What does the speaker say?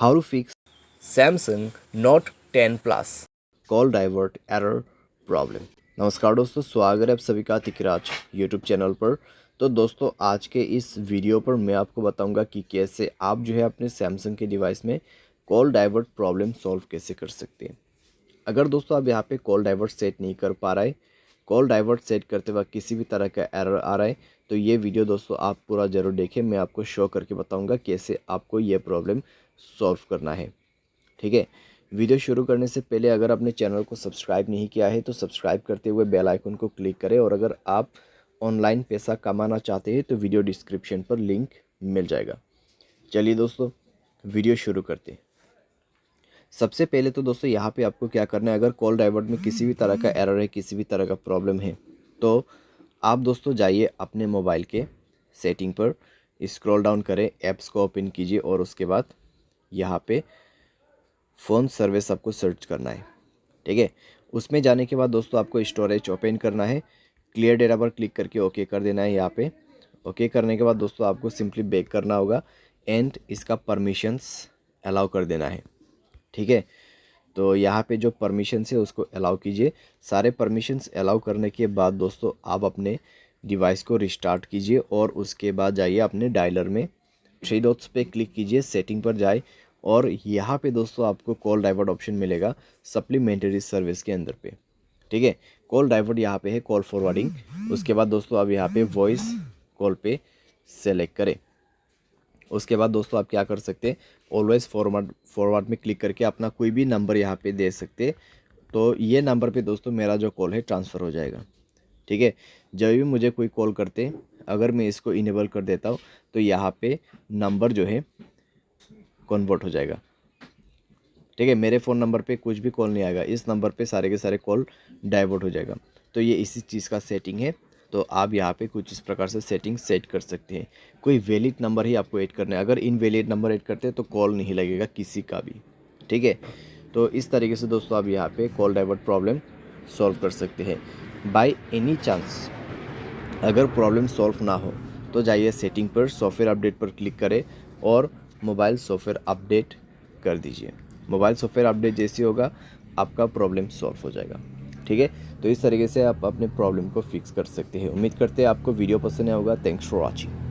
How to fix Samsung Note 10 Plus. Call divert error problem. नमस्कार दोस्तों, स्वागत है आप सभी का तिकराज यूट्यूब चैनल पर। तो दोस्तों, आज के इस वीडियो पर मैं आपको बताऊंगा कि कैसे आप जो है अपने सैमसंग के डिवाइस में कॉल डाइवर्ट प्रॉब्लम सॉल्व कैसे कर सकते हैं। अगर दोस्तों आप यहाँ पे कॉल डाइवर्ट सेट नहीं कर पा रहे, कॉल डाइवर्ट सेट करते वक्त किसी भी तरह का एरर आ रहा है, तो ये वीडियो दोस्तों आप पूरा ज़रूर देखें। मैं आपको शो करके बताऊंगा कैसे आपको ये प्रॉब्लम सॉल्व करना है। ठीक है, वीडियो शुरू करने से पहले अगर आपने चैनल को सब्सक्राइब नहीं किया है तो सब्सक्राइब करते हुए बेल आइकन को क्लिक करें, और अगर आप ऑनलाइन पैसा कमाना चाहते हैं तो वीडियो डिस्क्रिप्शन पर लिंक मिल जाएगा। चलिए दोस्तों, वीडियो शुरू करते हैं। सबसे पहले तो दोस्तों यहाँ पे आपको क्या करना है, अगर कॉल डाइवर्ट में किसी भी तरह का एरर है, किसी भी तरह का प्रॉब्लम है, तो आप दोस्तों जाइए अपने मोबाइल के सेटिंग पर, स्क्रॉल डाउन करें, ऐप्स को ओपन कीजिए और उसके बाद यहाँ पे फ़ोन सर्विस आपको सर्च करना है। ठीक है, उसमें जाने के बाद दोस्तों आपको स्टोरेज ओपन करना है, क्लियर डेटा पर क्लिक करके ओके कर देना है। यहाँ पे ओके करने के बाद दोस्तों आपको सिंपली बैक करना होगा एंड इसका परमिशंस अलाउ कर देना है। ठीक है, तो यहाँ पे जो परमिशंस है उसको अलाउ कीजिए। सारे परमिशंस अलाउ करने के बाद दोस्तों आप अपने डिवाइस को रिस्टार्ट कीजिए और उसके बाद जाइए अपने डायलर में, थ्री डॉट्स पे क्लिक कीजिए, सेटिंग पर जाए और यहाँ पे दोस्तों आपको कॉल डाइवर्ट ऑप्शन मिलेगा सप्लीमेंट्री सर्विस के अंदर पे। ठीक है, कॉल डाइवर्ट यहाँ पे है, कॉल फॉरवर्डिंग। उसके बाद दोस्तों अब यहाँ पे वॉइस कॉल पे सेलेक्ट करें। उसके बाद दोस्तों आप क्या कर सकते हैं, ऑलवेज फॉरवर्ड में क्लिक करके अपना कोई भी नंबर यहाँ पे दे सकते हैं। तो ये नंबर पे दोस्तों मेरा जो कॉल है ट्रांसफ़र हो जाएगा। ठीक है, जब भी मुझे कोई कॉल करते हैं, अगर मैं इसको इनेबल कर देता हूँ तो यहाँ पे नंबर जो है कन्वर्ट हो जाएगा। ठीक है, मेरे फ़ोन नंबर पे कुछ भी कॉल नहीं आएगा, इस नंबर पे सारे के सारे कॉल डाइवर्ट हो जाएगा। तो ये इसी चीज़ का सेटिंग है। तो आप यहाँ पे कुछ इस प्रकार से सेटिंग सेट कर सकते हैं। कोई वैलिड नंबर ही आपको ऐड करना है, अगर इनवैलिड नंबर ऐड करते हैं तो कॉल नहीं लगेगा किसी का भी। ठीक है, तो इस तरीके से दोस्तों आप यहाँ पे कॉल डाइवर्ट प्रॉब्लम सॉल्व कर सकते हैं। बाय एनी चांस अगर प्रॉब्लम सॉल्व ना हो तो जाइए सेटिंग पर, सॉफ्टवेयर अपडेट पर क्लिक करें और मोबाइल सॉफ्टवेयर अपडेट कर दीजिए। मोबाइल सॉफ्टवेयर अपडेट जैसे होगा आपका प्रॉब्लम सॉल्व हो जाएगा। ठीक है, तो इस तरीके से आप अपने प्रॉब्लम को फिक्स कर सकते हैं। उम्मीद करते हैं आपको वीडियो पसंद आया होगा। Thanks for watching.